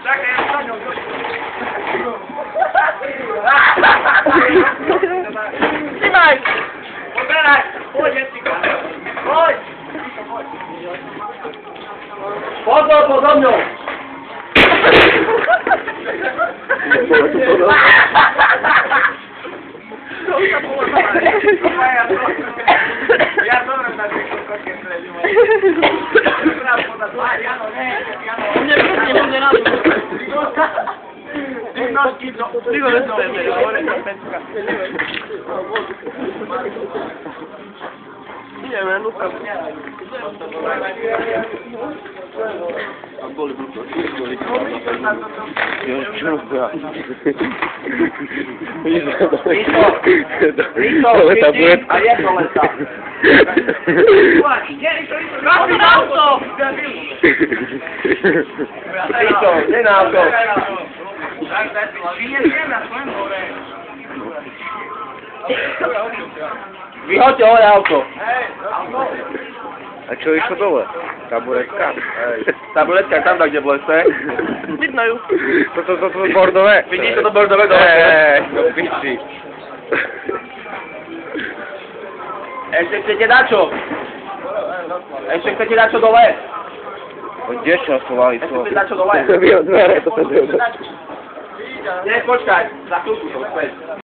Czekaj, ja stanią. Trzymaj! Pobieraj! Chodź, Jessica! Chodź! Pozo, poza mną! Ja dobra na tym kokiem śledzi moje. Nie będzie na to. Digo, no sé, ahora está pesca. Nie, no no tam. Listo, a jedno leta. Listo, auto! Listo, nie na auto. Wychodźcie, ole auto. A čo išlo dole? Taburetka? Taburetka tam, gdzie było jeszcze. Vidno ju. To bordové. Vidíš to bordové dole? Do piči. Ešte chcete dačo? Ešte chcete dačo dole? Kde časovali Ešte to? chcete dačo dole? To bylo dvere, to bylo. Nie, počkaj, za chvíľku to späť.